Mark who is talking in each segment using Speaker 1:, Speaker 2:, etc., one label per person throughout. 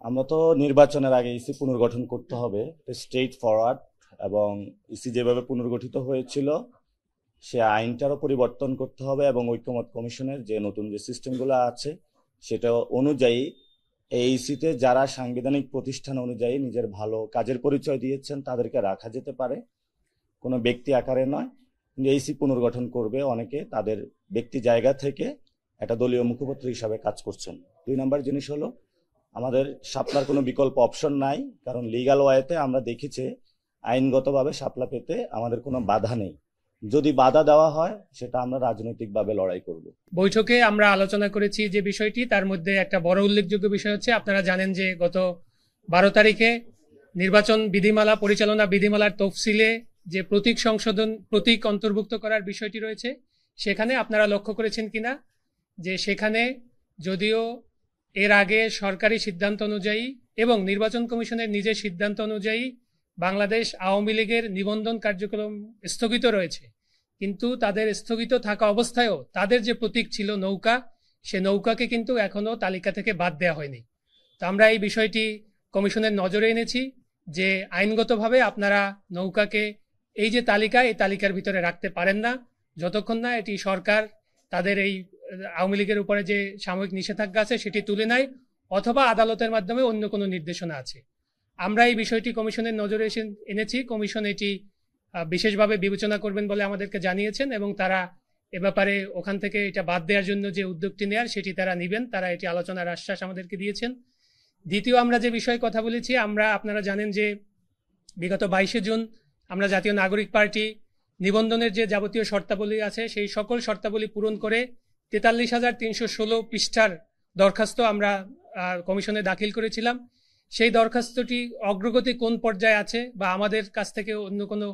Speaker 1: আমরা তো নির্বাচনের আগে ইসি পুনর্গঠন করতে হবে, স্ট্রেইট ফরওয়ার্ড। এবং ইসি যেভাবে পুনর্গঠিত হয়েছিল সে আইনটারও পরিবর্তন করতে হবে, এবং ঐকমত্য কমিশনের যে নতুন যে সিস্টেমগুলো আছে সেটা অনুযায়ী এই ইসিতে যারা সাংবিধানিক প্রতিষ্ঠান অনুযায়ী নিজের ভালো কাজের পরিচয় দিয়েছেন তাদেরকে রাখা যেতে পারে, কোনো ব্যক্তি আকারে নয়। কিন্তু এইসি পুনর্গঠন করবে অনেকে তাদের ব্যক্তি জায়গা থেকে একটা দলীয় মুখপাত্র হিসাবে কাজ করছেন। 2 নম্বর জিনিস হলো, আমাদের শাপলার কোনো বিকল্প অপশন নাই, কারণ লিগ্যাল ওয়েতে আমরা দেখেছি আইনগতভাবে শাপলা পেতে আমাদের কোনো বাধা নেই। যদি বাধা দেওয়া হয় সেটা আমরা রাজনৈতিকভাবে লড়াই করব।
Speaker 2: বৈঠকে আমরা আলোচনা করেছি যে বিষয়টি, তার মধ্যে একটা বড় উল্লেখযোগ্য বিষয় হচ্ছে, আপনারা জানেন যে গত 12 তারিখে নির্বাচন বিধিমালা পরিচালনা বিধিমালার তফসিলে যে প্রতীক অন্তর্ভুক্ত করার বিষয়টি রয়েছে, সেখানে আপনারা লক্ষ্য করেছেন কিনা যে সেখানে যদিও এর আগে সরকারি সিদ্ধান্ত অনুযায়ী এবং নির্বাচন কমিশনের নিজের সিদ্ধান্ত অনুযায়ী বাংলাদেশ আওয়ামী লীগের নিবন্ধন কার্যক্রম স্থগিত রয়েছে, কিন্তু তাদের স্থগিত থাকা অবস্থায়ও তাদের যে প্রতীক ছিল নৌকা, সে নৌকাকে কিন্তু এখনো তালিকা থেকে বাদ দেওয়া হয়নি। তো আমরা এই বিষয়টি কমিশনের নজরে এনেছি যে আইনগতভাবে আপনারা নৌকাকে এই যে তালিকা, এই তালিকার ভিতরে রাখতে পারেন না যতক্ষণ না এটি সরকার তাদের এই আওয়ামী লীগের উপরে যে সাময়িক নিষেধাজ্ঞা আছে সেটি তুলে নেয়, অথবা আদালতের মাধ্যমে অন্য কোনো নির্দেশনা আছে। আমরা এই বিষয়টি কমিশনের নজরে এনেছি। কমিশন এটি বিশেষভাবে বিবেচনা করবেন বলে আমাদেরকে জানিয়েছেন, এবং তারা এ ব্যাপারে ওখান থেকে এটা বাদ দেওয়ার জন্য যে উদ্যোগটি নেয়ার সেটি তারা নেবেন। তারা এটি আলোচনার আশ্বাস আমাদেরকে দিয়েছেন। দ্বিতীয় আমরা যে বিষয়ে কথা বলেছি, আপনারা জানেন যে বিগত 22শে জুন আমরা জাতীয় নাগরিক পার্টি নিবন্ধনের যে যাবতীয় শর্তাবলী আছে সেই সকল শর্তাবলী পূরণ করে 43,316 পৃষ্ঠার দরখাস্ত আমরা কমিশনে দাখিল করেছিলাম। সেই দরখাস্তটি অগ্রগতি কোন পর্যায়ে আছে, বা আমাদের কাছ থেকে অন্য কোনো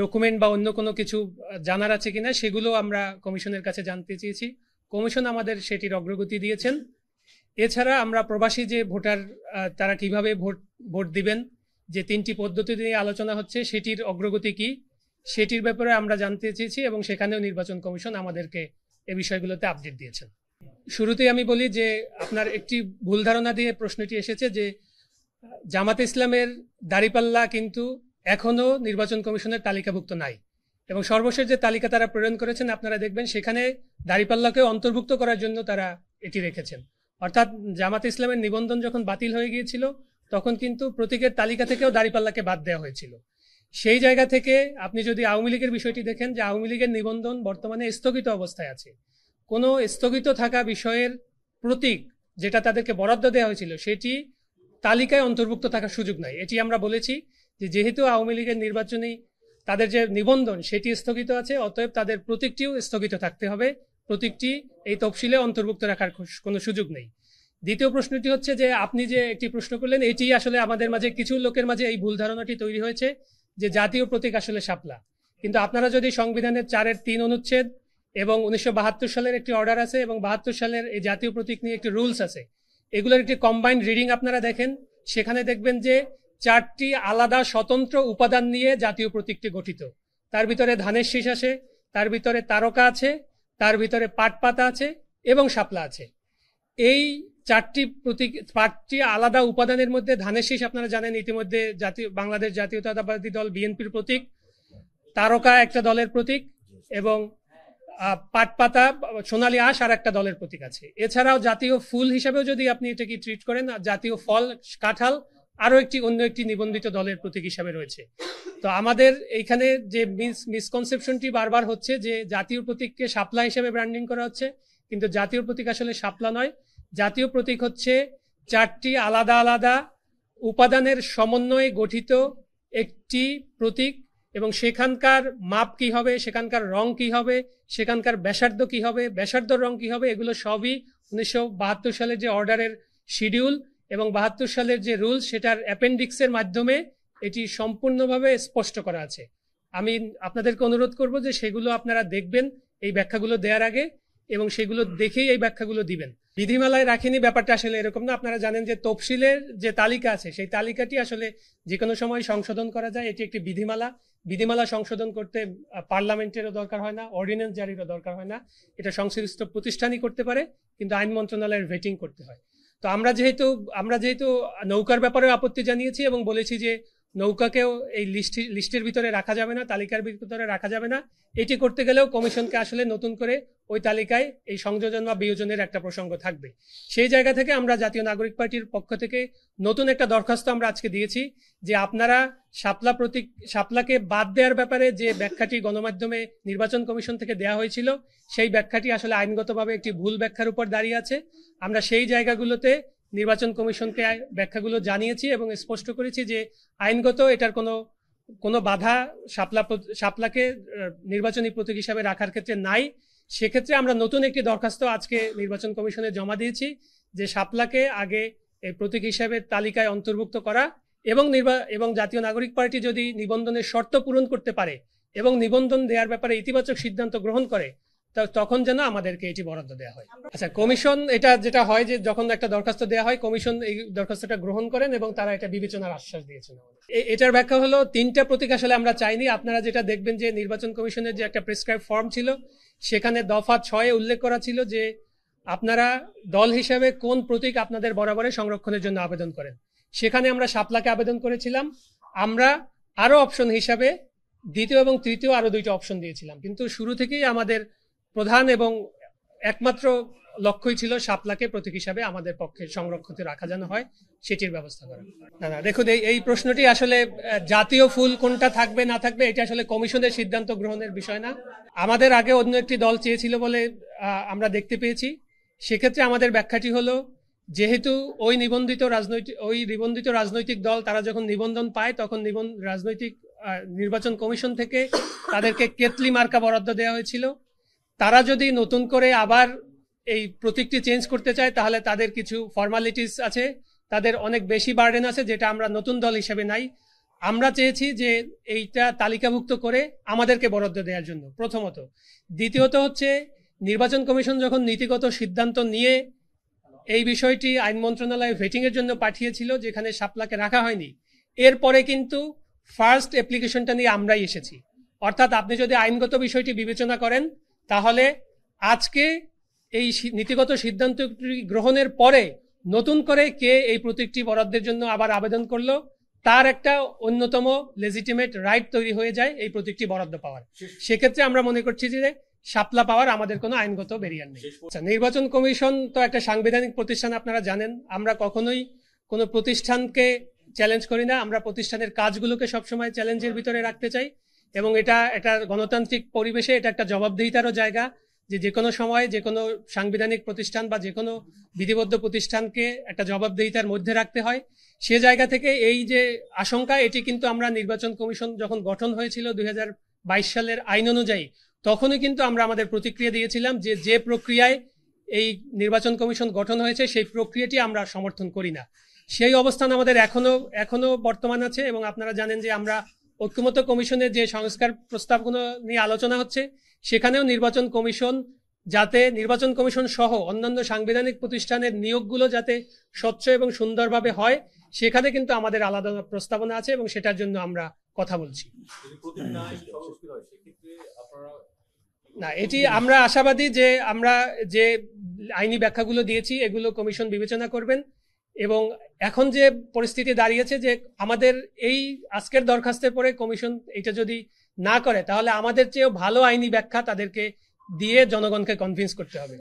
Speaker 2: ডকুমেন্ট বা অন্য কোনো কিছু জানার আছে কিনা, সেগুলো আমরা কমিশনের কাছে জানতে চেয়েছি। কমিশন আমাদের সেটির অগ্রগতি দিয়েছেন। এছাড়া আমরা প্রবাসী যে ভোটার তারা কিভাবে ভোট দিবেন, যে 3টি পদ্ধতি নিয়ে আলোচনা হচ্ছে, সেটির অগ্রগতি কি সেটির ব্যাপারে আমরা জানতে চেয়েছি, এবং সেখানেও নির্বাচন কমিশন আমাদেরকে এই বিষয়গুলোতে আপডেট দিয়েছেন। শুরুতেই আমি বলি যে আপনার একটি ভুল ধারণা দিয়ে প্রশ্নটি এসেছে যে জামাতে ইসলামের দাঁড়িপাল্লা কিন্তু এখনো নির্বাচন কমিশনের তালিকাভুক্ত নাই, এবং সর্বশেষ যে তালিকা তারা প্রেরণ করেছেন আপনারা দেখবেন সেখানে দাঁড়িপাল্লাকে অন্তর্ভুক্ত করার জন্য তারা এটি রেখেছেন। অর্থাৎ জামাতে ইসলামের নিবন্ধন যখন বাতিল হয়ে গিয়েছিল তখন কিন্তু প্রতীকের তালিকা থেকেও দাঁড়িপাল্লাকে বাদ দেওয়া হয়েছিল। সেই জায়গা থেকে আপনি যদি আওয়ামী লীগের বিষয়টি দেখেন, যে আওয়ামী লীগের নিবন্ধন বর্তমানে স্থগিত অবস্থায় আছে। কোনো স্থগিত থাকা বিষয়ের প্রতীক যেটা তাদেরকে বরাদ্দ দেওয়া হয়েছিল সেটি তালিকায় অন্তর্ভুক্ত থাকার সুযোগ নাই। এটি আমরা বলেছি যে যেহেতু আওয়ামী লীগের নির্বাচনী তাদের যে নিবন্ধন সেটি স্থগিত আছে, অতএব তাদের প্রতীকটিও স্থগিত থাকতে হবে, প্রতীকটি এই তফসিলে অন্তর্ভুক্ত রাখার কোনো সুযোগ নেই। দ্বিতীয় প্রশ্নটি হচ্ছে যে আপনি যে একটি প্রশ্ন করলেন, এটি আসলে আমাদের মাঝে কিছু লোকের মাঝে এই ভুল ধারণাটি তৈরি হয়েছে যে জাতীয় প্রতীক আসলে শাপলা। কিন্তু আপনারা যদি সংবিধানের 4-3 অনুচ্ছেদ এবং 1972 সালের একটি অর্ডার আছে, এবং 72 সালের এই জাতীয় প্রতীক নিয়ে একটি রুলস আছে, এগুলোর একটি কম্বাইন্ড রিডিং আপনারা দেখেন, সেখানে দেখবেন যে 4টি আলাদা স্বতন্ত্র উপাদান নিয়ে জাতীয় প্রতীকটি গঠিত। তার ভিতরে ধানের শীষ আছে, তার ভিতরে তারকা আছে, তার ভিতরে পাট পাতা আছে এবং শাপলা আছে। এই 4টি আলাদা উপাদানের মধ্যে ধানের শীষ আপনারা জানেন ইতিমধ্যে বাংলাদেশ জাতীয়তাবাদী দল বিএনপির প্রতীক, তারকা একটা দলের প্রতীক, এবং পাট পাতা সোনালী আঁশ আর একটা দলের প্রতীক আছে। এছাড়াও জাতীয় ফুল হিসাবেও যদি আপনি এটাকে ট্রিট করেন, জাতীয় ফল কাঁঠাল আরো অন্য একটি নিবন্ধিত দলের প্রতীক হিসাবে রয়েছে। তো আমাদের এইখানে যে মিসকনসেপশনটি বারবার হচ্ছে যে জাতীয় প্রতীককে শাপলা হিসেবে ব্র্যান্ডিং করা হচ্ছে, কিন্তু জাতীয় প্রতীক আসলে শাপলা নয়। জাতীয় প্রতীক হচ্ছে 4টি আলাদা আলাদা উপাদানের সমন্বয়ে গঠিত একটি প্রতীক, এবং সেখানকার মাপ কি হবে, সেখানকার রং কি হবে, সেখানকার ব্যাসার্ধ কি হবে, ব্যাসার্ধ রং কি হবে, এগুলো সবই 1972 সালের যে অর্ডারের শিডিউল এবং 72 সালের যে রুলস সেটার অ্যাপেন্ডিক্সের মাধ্যমে এটি সম্পূর্ণভাবে স্পষ্ট করা আছে। আমি আপনাদেরকে অনুরোধ করব যে সেগুলো আপনারা দেখবেন এই ব্যাখ্যাগুলো দেওয়ার আগে, এবং সেগুলো দেখেই এই ব্যাখ্যাগুলো দিবেন। বিধিমালায় রাখিনি ব্যাপারটা আসলে এরকম না। আপনারা জানেন যে তফসিলের যে তালিকা আছে সেই তালিকাটি আসলে যে কোনো সময় সংশোধন করা যায়। এটি একটি বিধিমালা সংশোধন করতে পার্লামেন্টেরও দরকার হয় না, অর্ডিন্যান্স জারিরও দরকার হয় না। এটা সংশ্লিষ্ট প্রতিষ্ঠানই করতে পারে, কিন্তু আইন মন্ত্রণালয়ের ভেটিং করতে হয়। তো আমরা যেহেতু নৌকার ব্যাপারে আপত্তি জানিয়েছি এবং বলেছি যে নৌকাকেও এই লিস্টের ভিতরে রাখা যাবে না, তালিকার ভিতরে রাখা যাবে না। এটি করতে গেলেও কমিশনকে আসলে নতুন করে ওই তালিকায় এই সংযোজন বা বিয়োজনের একটা প্রসঙ্গ থাকবে। সেই জায়গা থেকে আমরা জাতীয় নাগরিক পার্টির পক্ষ থেকে নতুন একটা দরখাস্ত আমরা আজকে দিয়েছি যে আপনারা শাপলাকে বাদ দেওয়ার ব্যাপারে যে ব্যাখ্যাটি গণমাধ্যমে নির্বাচন কমিশন থেকে দেওয়া হয়েছিল, সেই ব্যাখ্যাটি আসলে আইনগতভাবে একটি ভুল ব্যাখ্যার উপর দাঁড়িয়ে আছে। আমরা সেই জায়গাগুলোতে নির্বাচন কমিশনকে ব্যাখ্যাগুলো জানিয়েছি এবং স্পষ্ট করেছি যে আইনগত এটার কোনো বাধা শাপলাকে নির্বাচনী প্রতীক হিসাবে রাখার ক্ষেত্রে নাই। সেক্ষেত্রে আমরা নতুন একটি দরখাস্ত আজকে নির্বাচন কমিশনে জমা দিয়েছি যে শাপলাকে আগে এই প্রতীক হিসাবে তালিকায় অন্তর্ভুক্ত করা এবং জাতীয় নাগরিক পার্টি যদি নিবন্ধনের শর্ত পূরণ করতে পারে এবং নিবন্ধন দেওয়ার ব্যাপারে ইতিবাচক সিদ্ধান্ত গ্রহণ করে তখন যেন আমাদেরকে এটি বরাদ্দ দেওয়া হয়। আচ্ছা, কমিশন এটা যেটা হয় যে যখন একটা দরখাস্ত দেওয়া হয় কমিশন এই দরখাস্তটা গ্রহণ করেন এবং তারা এটা বিবেচনার আশ্বাস দিয়েছেন। এটার ব্যাখ্যা হলো 3টা প্রতীক আসলে আমরা চাইনি। আপনারা যেটা দেখবেন যে নির্বাচন কমিশনের যে একটা প্রেসক্রাইব ফর্ম ছিল সেখানে দফা 6 উল্লেখ করা ছিল যে আপনারা দল হিসাবে কোন প্রতীক আপনাদের বরাবরে সংরক্ষণের জন্য আবেদন করেন। সেখানে আমরা শাপলাকে আবেদন করেছিলাম। আমরা আরো অপশন হিসাবে দ্বিতীয় এবং তৃতীয় আরো 2টা অপশন দিয়েছিলাম, কিন্তু শুরু থেকেই আমাদের প্রধান এবং একমাত্র লক্ষ্যই ছিল শাপলাকে প্রতীক হিসাবে আমাদের পক্ষে সংরক্ষিত রাখা যেন হয়, সেটির ব্যবস্থা করা। না দেখুন, এই প্রশ্নটি আসলে জাতীয় ফুল কোনটা থাকবে না থাকবে এটা আসলে কমিশনের সিদ্ধান্ত গ্রহণের বিষয় না। আমাদের আগে অন্য একটি দল চেয়েছিল বলে আমরা দেখতে পেয়েছি। সেক্ষেত্রে আমাদের ব্যাখ্যাটি হলো যেহেতু ওই নিবন্ধিত রাজনৈতিক দল তারা যখন নিবন্ধন পায় তখন নির্বাচন কমিশন থেকে তাদেরকে কেতলি মার্কা বরাদ্দ দেওয়া হয়েছিল। তারা যদি নতুন করে আবার এই প্রতীকটি চেঞ্জ করতে চায় তাহলে তাদের কিছু ফর্মালিটিস আছে, তাদের অনেক বেশি বার্ডেন আছে, যেটা আমরা নতুন দল হিসেবে নাই। আমরা চেয়েছি যে এইটা তালিকাভুক্ত করে আমাদেরকে বরাদ্দ দেওয়ার জন্য প্রথমত। দ্বিতীয়ত হচ্ছে নির্বাচন কমিশন যখন নীতিগত সিদ্ধান্ত নিয়ে এই বিষয়টি আইন মন্ত্রণালয়ে ভেটিং এর জন্য পাঠিয়েছিল যেখানে শাপলাকে রাখা হয়নি, এরপরে কিন্তু ফার্স্ট অ্যাপ্লিকেশনটা নিয়ে আমরাই এসেছি। অর্থাৎ আপনি যদি আইনগত বিষয়টি বিবেচনা করেন তাহলে আজকে এই নীতিগত সিদ্ধান্ত গ্রহণের পরে নতুন করে কে এই প্রতীকটি বরাদ্দের জন্য আবার আবেদন করলো তার একটা অন্যতম লেজিটিমেট রাইট তৈরি হয়ে যায় এই প্রতীকটি বরাদ্দ পাওয়ার। সেক্ষেত্রে আমরা মনে করছি যে শাপলা পাওয়ার আমাদের কোনো আইনগত ব্যারিয়ার নেই। নির্বাচন কমিশন তো একটা সাংবিধানিক প্রতিষ্ঠান, আপনারা জানেন। আমরা কখনোই কোনো প্রতিষ্ঠানকে চ্যালেঞ্জ করি না। আমরা প্রতিষ্ঠানের কাজগুলোকে সবসময় চ্যালেঞ্জের ভিতরে রাখতে চাই এবং এটা গণতান্ত্রিক পরিবেশে এটা একটা জবাবদিহিতারও জায়গা যে কোনো সময় যে কোনো সাংবিধানিক প্রতিষ্ঠান বা যে কোনো বিধিবদ্ধ প্রতিষ্ঠানকে একটা জবাবদিহিতার মধ্যে রাখতে হয়। সে জায়গা থেকে এই যে আশঙ্কা, এটি কিন্তু আমরা নির্বাচন কমিশন যখন গঠন হয়েছিল 2022 সালের আইন অনুযায়ী তখনই কিন্তু আমরা আমাদের প্রতিক্রিয়া দিয়েছিলাম যে প্রক্রিয়ায় এই নির্বাচন কমিশন গঠন হয়েছে সেই প্রক্রিয়াটি আমরা সমর্থন করি না। সেই অবস্থান আমাদের এখনো বর্তমান আছে এবং আপনারা জানেন যে আমরা ঐক্যমত্য কমিশনের যে সংস্কার প্রস্তাবগুলো নিয়ে আলোচনা হচ্ছে সেখানেও নির্বাচন কমিশন সহ অন্যান্য সাংবিধানিক প্রতিষ্ঠানের নিয়োগগুলো যাতে স্বচ্ছ এবং সুন্দরভাবে হয় সেখানে কিন্তু আমাদের আলাদা প্রস্তাবনা আছে এবং সেটার জন্য আমরা কথা বলছি। না, এটি আমরা আশাবাদী যে আমরা যে আইনি ব্যাখ্যাগুলো দিয়েছি এগুলো কমিশন বিবেচনা করবেন এবং এখন যে পরিস্থিতি দাঁড়িয়েছে যে আমাদের এই আজকের দরখাস্তের পরে কমিশন এটা যদি না করে তাহলে আমাদের চেয়েও ভালো আইনি ব্যাখ্যা তাদেরকে দিয়ে জনগণকে কনভিন্স করতে হবে।